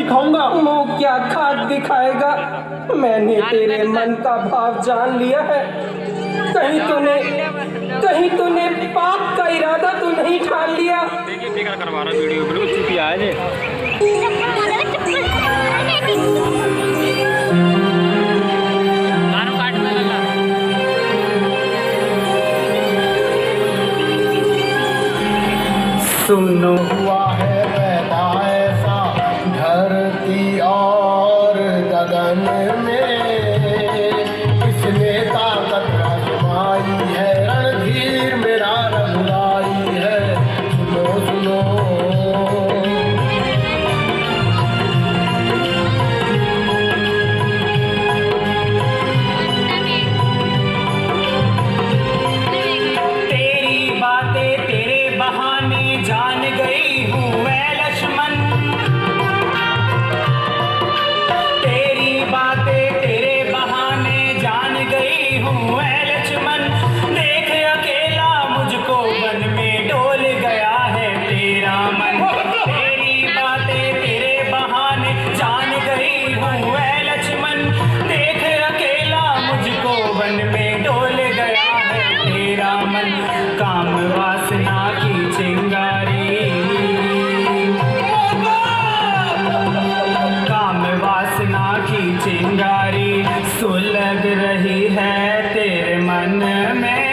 दिखाऊंगा। मुंह क्या खाक दिखाएगा? मैंने तेरे मन का भाव जान लिया है। कहीं तूने पाप का इरादा तो नहीं ठान लिया? देखिए बेकार करवा रहा वीडियो, बिल्कुल चुतिया है ये। सुनो हुआ है पैदा ऐसा धरती और गगन में, किसने ताकत आजमाई है, रणधीर मेरा रघुराई है। सुनो सुनो तेरी बातें तेरे बहाने जान गई हूँ मैं लक्ष्मण। तेरी बातें तेरे बहाने जान गई हूँ मैं लक्ष्मण। देख अकेला मुझको वन में डोल गया है तेरा मन। तेरी बातें तेरे बहाने जान गई हूँ मैं लक्ष्मण। देख अकेला मुझको वन में डोल गया है तेरा मन। काम वासना की चिंगारी, काम वासना की चिंगारी सुलग रही है तेरे मन में।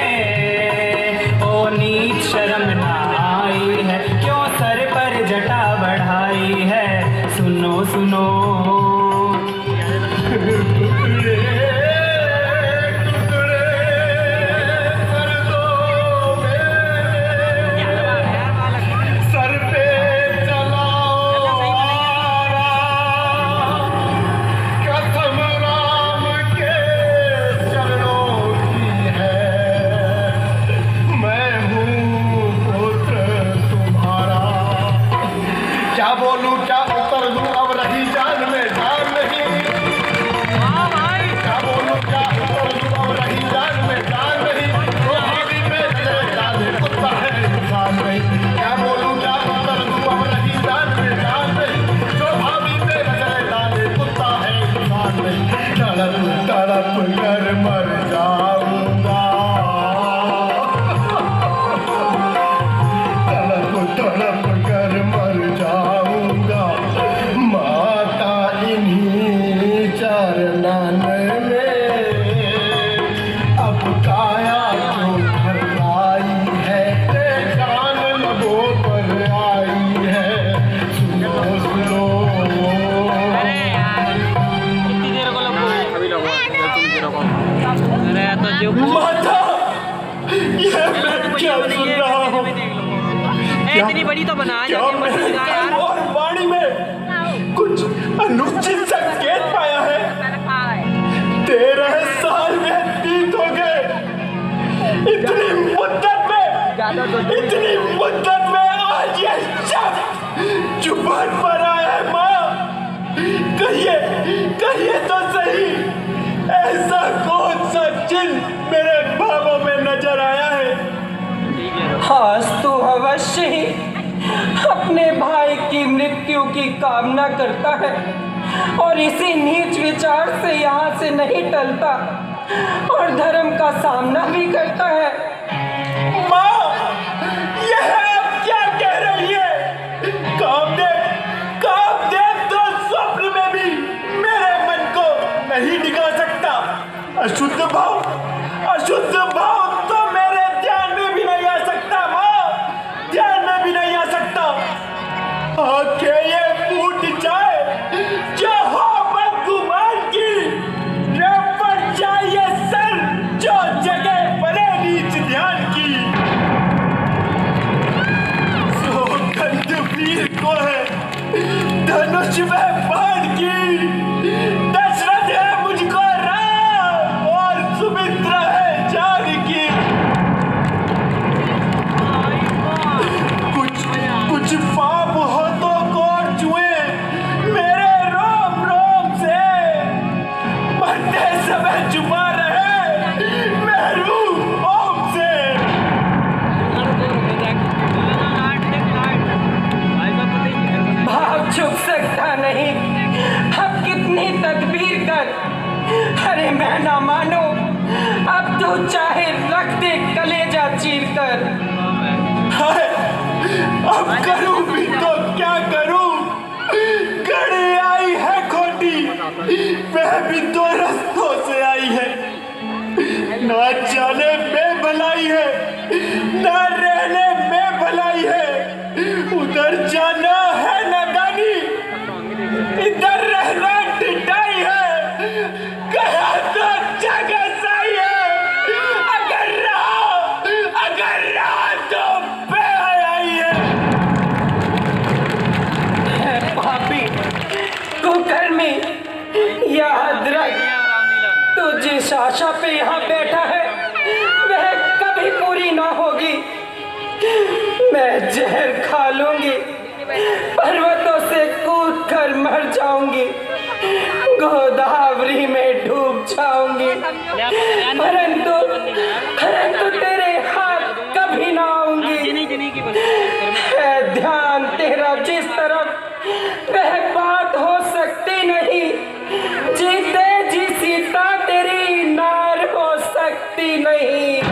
ओ नीच शर्म ना आई है, क्यों सर पर जटा बढ़ाई है? सुनो सुनो सर पे चलाओ कसम राम के चरणों की है। मैं हूँ पुत्र तुम्हारा। क्या बोलूं क्या उत्तर दूं, अब रही जान में जान नहीं। क्या बोलूं क्या उत्तर दूं, अब रही जान में जान नहीं। वो हावी पे नजर डाले कुत्ता है इंसान नहीं। क्या बोलूं क्या उत्तर दूं, अब रही जान में जान नहीं। जो हावी पे नजर डाले कुत्ता है इंसान नहीं। तड़प तड़प कर मर जाऊंगा, तड़प तड़प कर मर जाऊंगा। माता इन्हीं चरणन में अब काया क्यों भलाई है, ते जान लबों पर आई है। सुनो सुनो कितनी देर को लगो? अभी लगो, तुम देर को। अरे तो जो माता, ये मैं क्या सुन रहा हूँ? इतनी बड़ी तो बना क्या मैंने कान और वाणी में कुछ अनुचित संकेत पाया है? 13 साल व्यतीत हो गए। इतनी मुद्दत में आज ये शब्द जुबान पर आया है। माँ कहिए तो सही, ऐसा कौन सा चिन्ह मेरे बाबों में नजर आया है? आज तो अवश्य ही अपने भाई की मृत्यु की कामना करता है और इसी नीच विचार से यहाँ से नहीं टलता और धर्म का सामना भी करता है। माँ, यह आप क्या कह रही है? कामदेव तो स्वप्न में भी मेरे मन को नहीं डिगा सकता। अशुद्ध भाव तो मेरे ध्यान में भी नहीं आ सकता। माँ, ध्यान में भी नहीं आ सकता। आंखें ये फूट जाए जो हो बदगुमान की, रे पड़ जाए ये सर जो जगह पड़े नीच ध्यान की। सो कंठ वीर को है धनुष में बाण की, दशरथ है मुझको राम और सुमित्रा है जानकी। कुछ पाप हो तो कोट छुए मेरे रोम रोम से, मरते समय छुपा रहे मेरू ओम से। भाव छुप सकता नहीं नहीं, अब कितनी तदबीर कर। अरे मैं ना मानो, अब तो चाहे रख दे कलेजा चीर कर। हाय, अब करूं भी तो क्या करूं? घड़ी आई है खोटी, वह भी दो रस्तों से आई है। ना जाने में भलाई है, ना रहने में भलाई है। उधर जाना है नादानी, इधर रहना ढिठाई है। गया तो जगह सही है, अगर रहा तो बेहयाई है। पापी कुकर में याद रख, तू जिस आशा पे यहाँ बैठा है वह कभी पूरी ना होगी। मैं जहर खा लूंगी, पर्वतों से कूद कर मर जाऊंगी, गोदावरी में डूब जाऊंगी, परंतु तेरे हाथ कभी ना आऊंगी। है ध्यान तेरा जिस तरफ, वह बात हो सकती नहीं। जीते जी सीता तेरी नार हो सकती नहीं।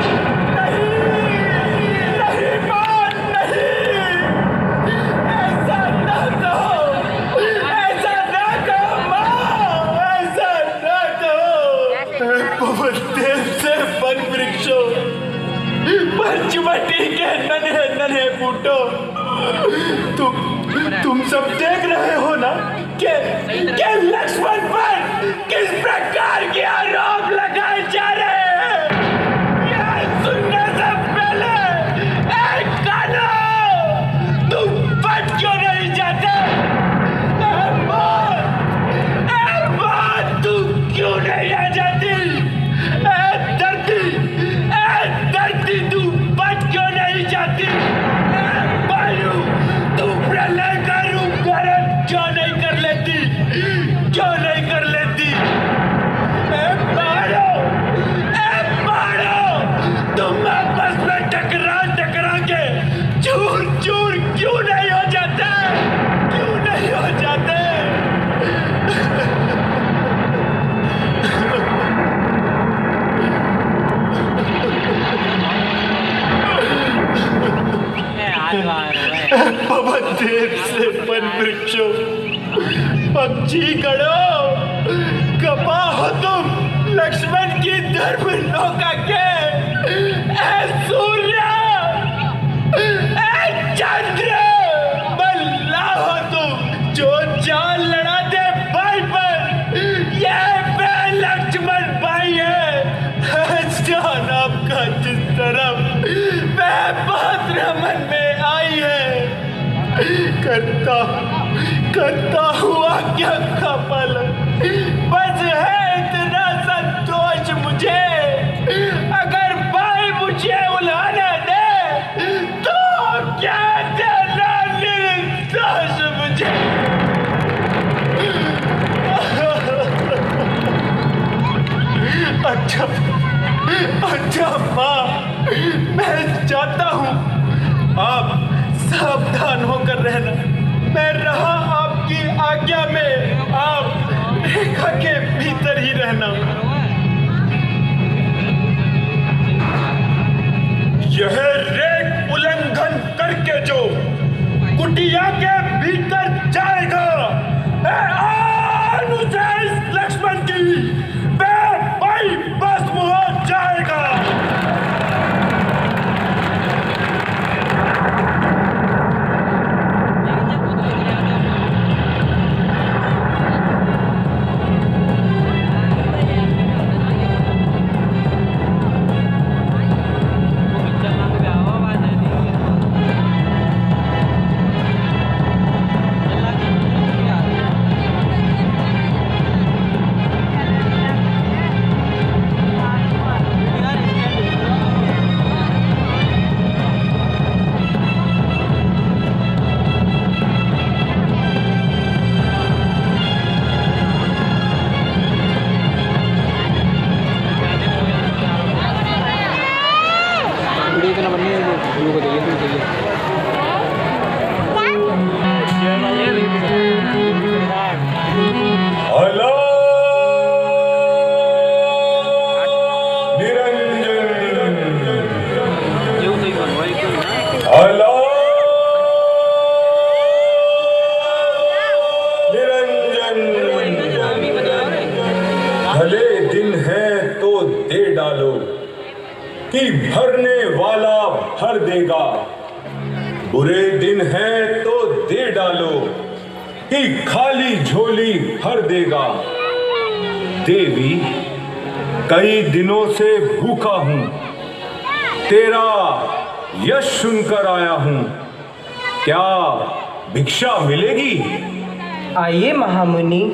नहीं बात नहीं, ऐसा ना कहो, ऐसा ना कहो माँ, ऐसा ना कहो। बहुत देर से वन वृक्षों, पंचवटी के नन्हे नन्हे बूटों, तुम सब देख रहे हो ना कि लक्ष्मण पर किस प्रकार के आरोप लगाए जा रहे हैं। यह सुनने से पहले एक कानो, तुम बच क्यों नहीं जाते? तुम क्यों नहीं आ जाती? धरती तुम बच क्यों नहीं जाती? तू प्रलय का रूप धारण क्यों नहीं कर लेती? क्यों नहीं कर लेती? तुम आपस में टकरा के चूर चूर क्यों नहीं हो जाते? क्यों नहीं हो जाते? बहुत देर से वन वृक्षों, पक्षी गणों, कपा हो तुम लक्ष्मण की धर्म नौका के। ऐ सूर्य, ऐ चंद्र, बल्ला हो तुम जो जान लड़ा दे भाई पर। ये मैं लक्ष्मण भाई है। जान आपका जिस तरफ मैं बहुत रमन में आई है। करता हुआ क्या का पालन, बस है इतना संतोष मुझे। अगर भाई मुझे उलाना दे तो क्या देना निर्दोष मुझे। अच्छा माँ, मैं जाता हूँ, आप सावधान होकर रहना। मैं रहा आपकी आज्ञा में, आप रेखा के भीतर ही रहना। यह रेख उल्लंघन करके जो कुटिया के भीतर जाएगा, अनुसार लक्ष्मण की भाई भस्म हो जाएगा। कि भरने वाला भर देगा, बुरे दिन हैं तो दे डालो कि खाली झोली भर देगा। देवी, कई दिनों से भूखा हूं, तेरा यश सुनकर आया हूं, क्या भिक्षा मिलेगी? आइए महामुनि,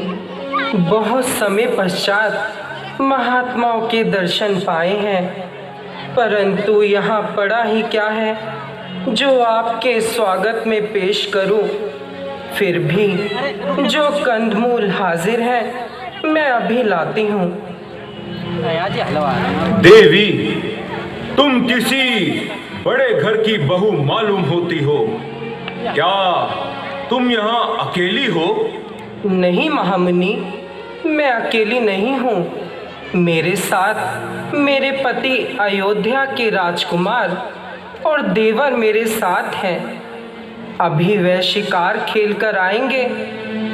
बहुत समय पश्चात महात्माओं के दर्शन पाए हैं, परंतु यहाँ पड़ा ही क्या है जो आपके स्वागत में पेश करूं। फिर भी जो कंदमूल हाजिर है मैं अभी लाती हूँ। देवी, तुम किसी बड़े घर की बहू मालूम होती हो, क्या तुम यहाँ अकेली हो? नहीं महामुनि, मैं अकेली नहीं हूँ। मेरे साथ मेरे पति अयोध्या के राजकुमार और देवर मेरे साथ हैं। अभी वह शिकार खेल कर आएंगे।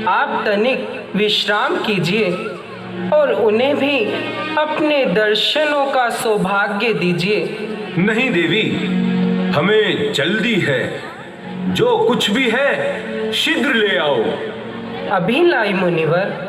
आप तनिक विश्राम कीजिए और उन्हें भी अपने दर्शनों का सौभाग्य दीजिए। नहीं देवी, हमें जल्दी है, जो कुछ भी है शीघ्र ले आओ। अभी लाई मुनिवर।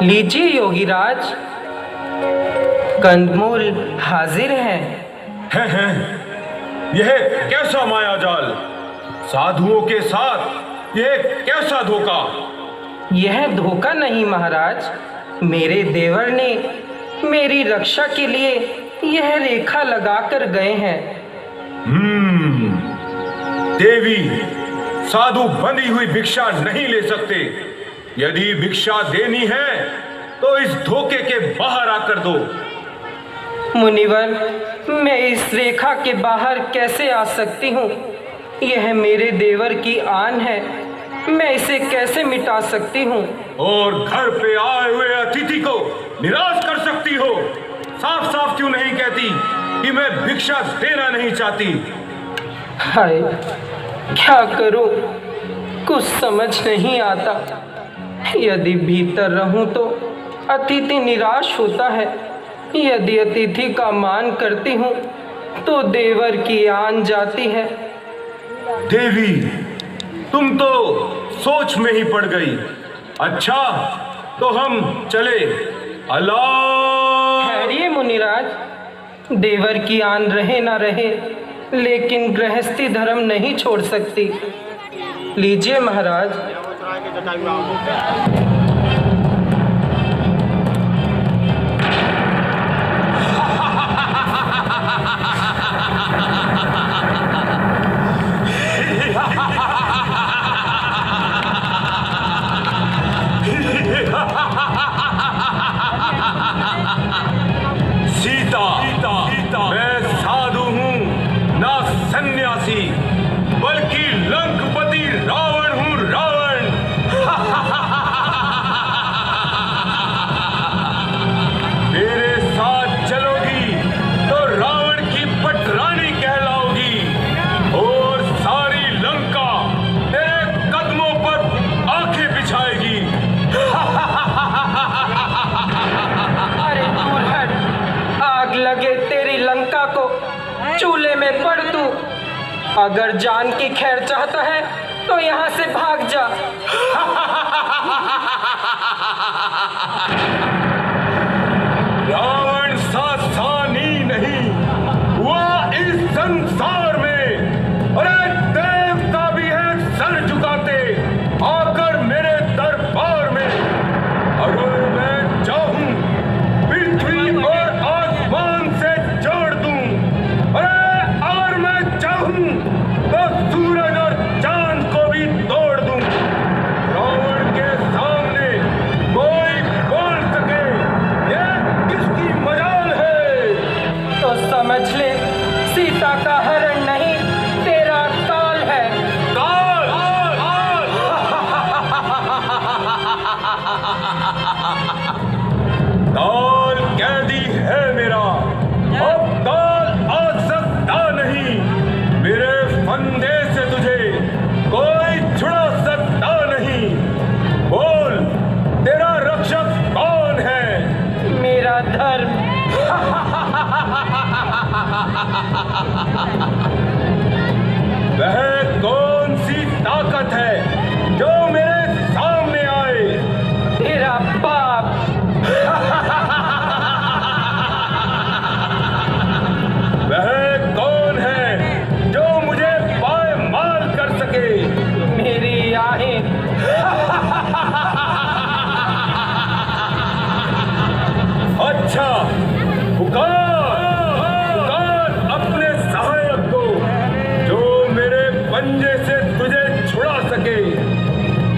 लीजिए योगीराज, कंदमूल हाजिर हैं। यह कैसा मायाजाल, साधुओं के साथ यह कैसा धोखा? यह धोखा नहीं महाराज, मेरे देवर ने मेरी रक्षा के लिए यह रेखा लगाकर गए हैं। देवी, साधु बंधी हुई भिक्षा नहीं ले सकते। यदि भिक्षा देनी है तो इस धोखे के बाहर आकर दो। मुनिवर, मैं इस रेखा के बाहर कैसे आ सकती हूँ? यह मेरे देवर की आन है, मैं इसे कैसे मिटा सकती हूँ? और घर पे आए हुए अतिथि को निराश कर सकती हो? साफ साफ क्यों नहीं कहती कि मैं भिक्षा देना नहीं चाहती? हाय, क्या करूँ, कुछ समझ नहीं आता। यदि भीतर रहूं तो अतिथि निराश होता है, यदि अतिथि का मान करती हूँ तो देवर की आन जाती है। देवी, तुम तो सोच में ही पड़ गई। अच्छा, तो हम चले। अल्लाह। ठहरिए मुनिराज, देवर की आन रहे ना रहे, लेकिन गृहस्थी धर्म नहीं छोड़ सकती। लीजिए महाराज। सीता, मैं साधु हूँ ना सन्यासी, बल्कि लंकपति रावण हूँ, रावण। मेरे साथ चलोगी तो रावण की पटरानी कहलाओगी और सारी लंका तेरे कदमों पर आंखें बिछाएगी। अरे दूर हट, आग लगे तेरी लंका को, चूल्हे में पड़ तू। अगर जान की खैर चाहता है तो यहाँ से भाग जा। राम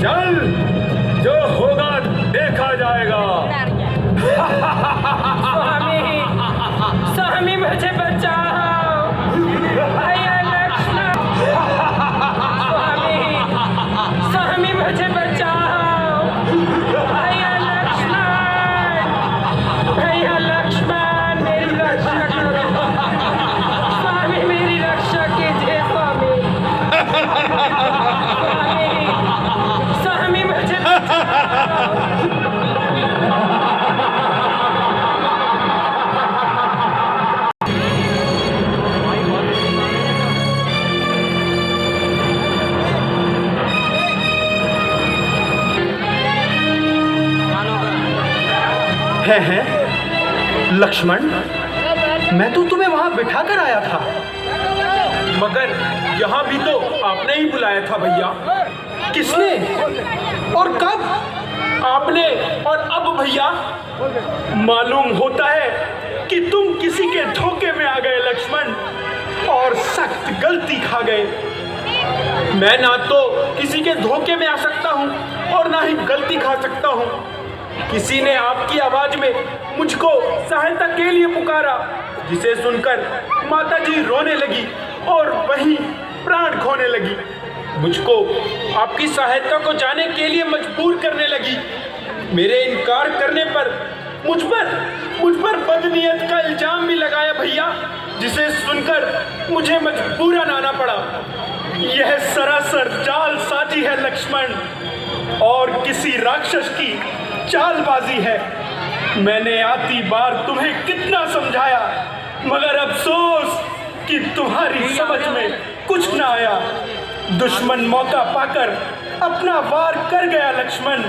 चल, जो होगा देखा जाएगा। स्वामी, स्वामी मुझे बचाओ, भैया लक्ष्मण। स्वामी, स्वामी मुझे बचाओ, भैया लक्ष्मण। भैया लक्ष्मण, मेरी रक्षा करो। स्वामी, मेरी रक्षा कीजिए स्वामी। स्वामी, स्वामी मुझे बचाओ। है लक्ष्मण, मैं तो तुम्हें वहां बिठा कर आया था, मगर यहाँ भी तो आपने ही बुलाया था भैया। किसने और कब? आपने। और अब भैया मालूम होता है कि तुम किसी के धोखे में आ गए लक्ष्मण, और सख्त गलती खा गए। मैं ना तो किसी के धोखे में आ सकता हूँ और ना ही गलती खा सकता हूँ। किसी ने आपकी आवाज में मुझको सहायता के लिए पुकारा, जिसे सुनकर माताजी रोने लगी और वहीं प्राण खोने लगी। मुझको आपकी सहायता को जाने के लिए मजबूर करने लगी। मेरे इनकार करने पर मुझ पर बदनीयत का इल्जाम भी लगाया भैया, जिसे सुनकर मुझे मजबूरन आना पड़ा। यह सरासर जालसाजी है लक्ष्मण, और किसी राक्षस की चालबाजी है। मैंने आती बार तुम्हें कितना समझाया, मगर अफसोस कि तुम्हारी समझ में कुछ ना आया। दुश्मन मौका पाकर अपना वार कर गया लक्ष्मण,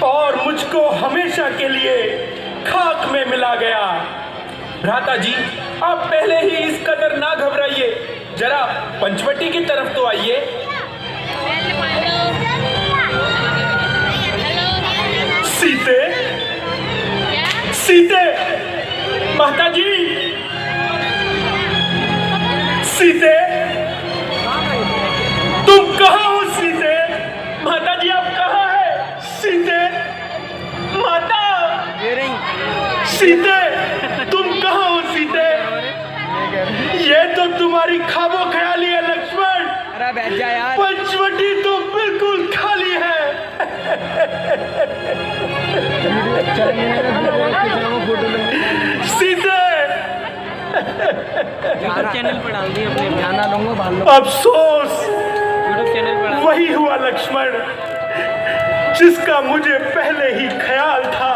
और मुझको हमेशा के लिए खाक में मिला गया। भ्राता जी, आप पहले ही इस कदर ना घबराइए, जरा पंचवटी की तरफ तो आइए। सीते, सीते, माता जी, सीते, तुम कहाँ हो सीते? माता जी, आप कहाँ है? सीते, माता, सीते, तुम कहाँ हो सीते? ये तो तुम्हारी खाबो ख्याली है लक्ष्मण। अरे बैठ जा यार। पंचवटी तो बिल्कुल खाली है। सीते, यूट्यूब चैनल पर डाल दिए अपने, ध्यान ना दूंगा भाल लो। अफसोस यूट्यूब चैनल पर वही हुआ लक्ष्मण, जिसका मुझे पहले ही ख्याल था।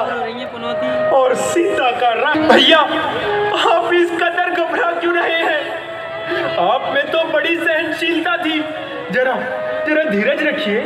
और सीता का राम। भैया, आप इस कदर घबरा क्यों रहे हैं? आप में तो बड़ी सहनशीलता थी। जरा धीरज रखिए।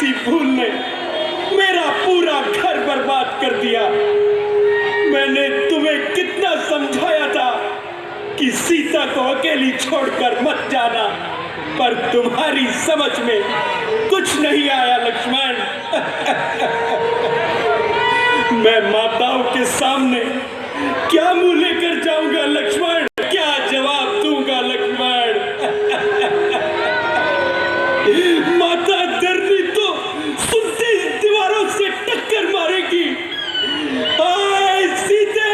सी भूल ने मेरा पूरा घर बर्बाद कर दिया। मैंने तुम्हें कितना समझाया था कि सीता को अकेली छोड़कर मत जाना, पर तुम्हारी समझ में कुछ नहीं आया लक्ष्मण। मैं माताओं के सामने क्या मुंह लेकर जाऊंगा लक्ष्मण, क्या जवाब दूंगा लक्ष्मण। माता डरनी तो सुनते ही दीवारों से टक्कर मारेगी। आए सीते,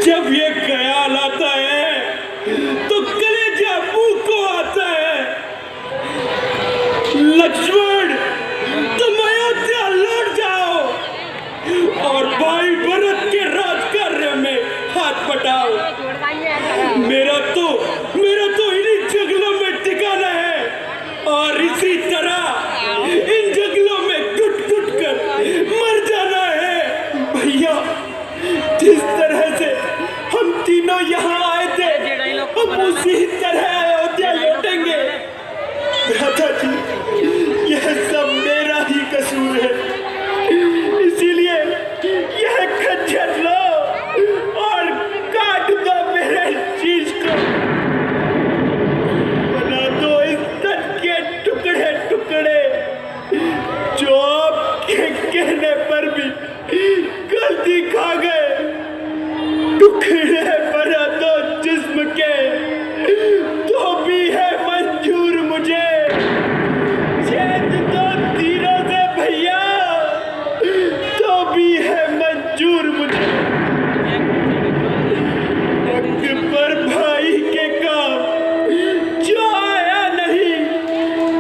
जब ये ख्याल आता है तो कलेजा मुंह को आता है। लक्ष्मण, तुम अयोध्या लौट जाओ और भाई भरत के राजकार्य में हाथ बटाओ। मेरा तो इन्हीं जंगलों में ठिकाना है और इसी तरह इन जंगलों में घुट-घुट कर मर जाना है। भैया, जिस तरह से हम तीनों यहाँ आए थे, हम उसी तरह अयोध्या लौटेंगे। राधा जी, यह सब मेरा ही कसूर है, इसीलिए यह खंजर लो और काट दो मेरे शीश को, बना दो इस तन के टुकड़े टुकड़े, जो आपके कहने पर भी गलती खा गए। टुकड़े बना दो जिस्म के, तो भी है मंजूर मुझे। छेद दो तीरों से भैया, तो भी है मंजूर मुझे। वक्त पर भाई के काम जो आया नहीं,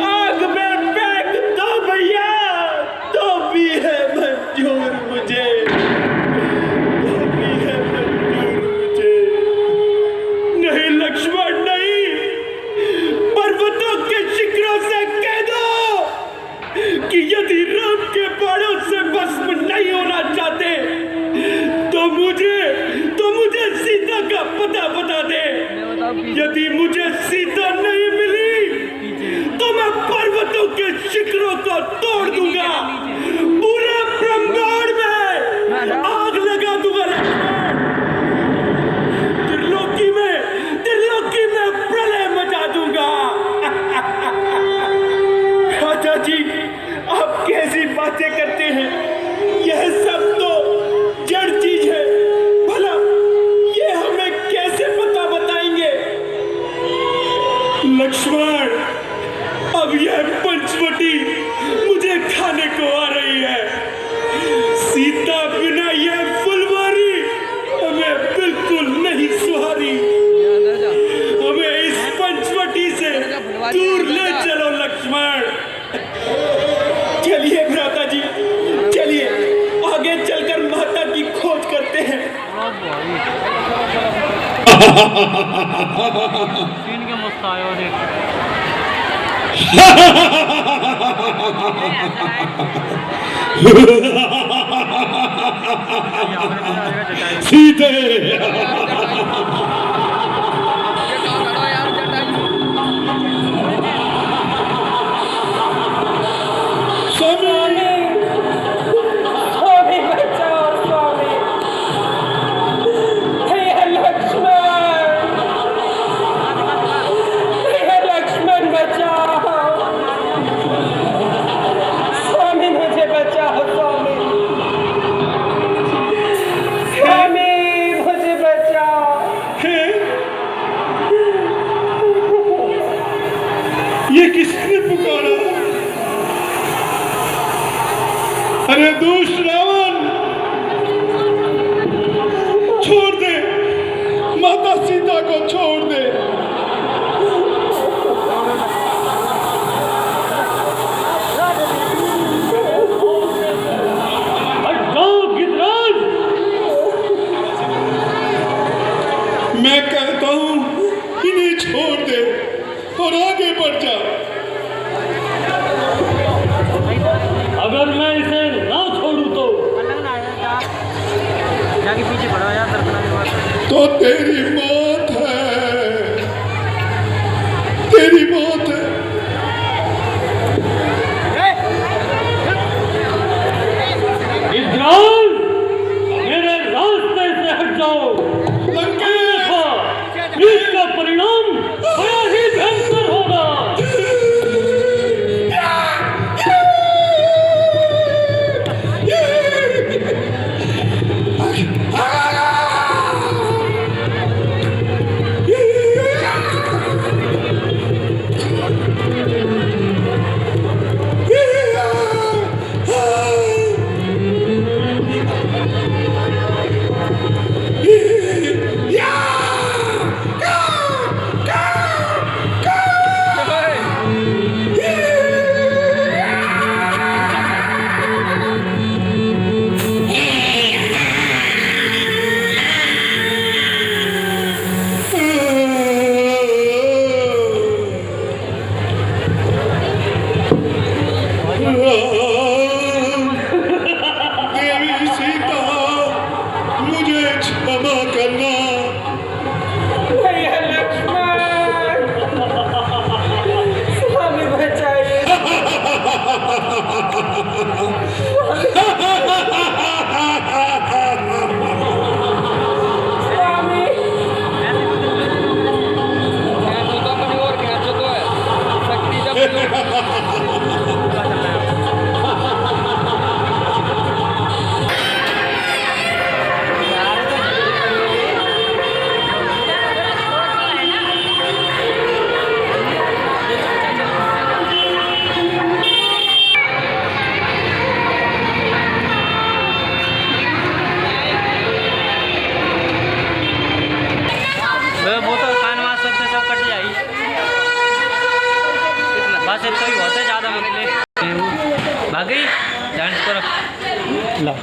आग में फेंक दो भैया, तो भी है मंजूर मुझे, तो भी है मंजूर मुझे। नहीं लक्ष्मण नहीं, पर्वतों के शिखरों से कह दो कि यदि राम के बाणों से भस्म नहीं होना चाहते तो मुझे सीता का पता बता दे। यदि मुझे सीता नहीं मिली तो मैं पर्वतों के शिखरों को तोड़ दूंगा, पूरे ब्रह्मांड में आग लगा दूंगा लक्ष्मण। त्रिलोकी में प्रलय मचा दूंगा। राजा जी, आप कैसी बातें करते हैं? यह सब तो जड़ चीज है, भला ये हमें कैसे पता बताएंगे? लक्ष्मण, अब यह पंचवटी मुझे खाने को आ रही है। सीता बिना यह फुलवारी हमें बिल्कुल नहीं सुहारी। हमें इस पंचवटी से दूर ले चलो लक्ष्मण। चलिए भ्राता जी, चलिए आगे चलकर माता की खोज करते हैं। सीन के मस्त आए हो देख। सीते, ये किसने पुकारा? अरे दुष्ट रावण, छोड़ दे, माता सीता को छोड़ दे। मैं कहता हूं इन्हें छोड़ दे और आगे बढ़ जा। अगर मैं इसे ना छोड़ूं तो जाके पीछे पड़ा यार, दर्पणा के बाद तो तेरी मौत है, मेरी मौत है। इज़राइल, मेरे रास्ते से हट जाओ। इसका परिणाम बड़ा ही भयंकर होगा। देवी सीता, मुझे क्षमा करना। भैया लक्ष्मण, स्वामी बचाइए। स्वामी, वो तो कान वास सब कट जाई। बस इतना ही बहुत है, ज़्यादा मतलब भागी डांस करो ला।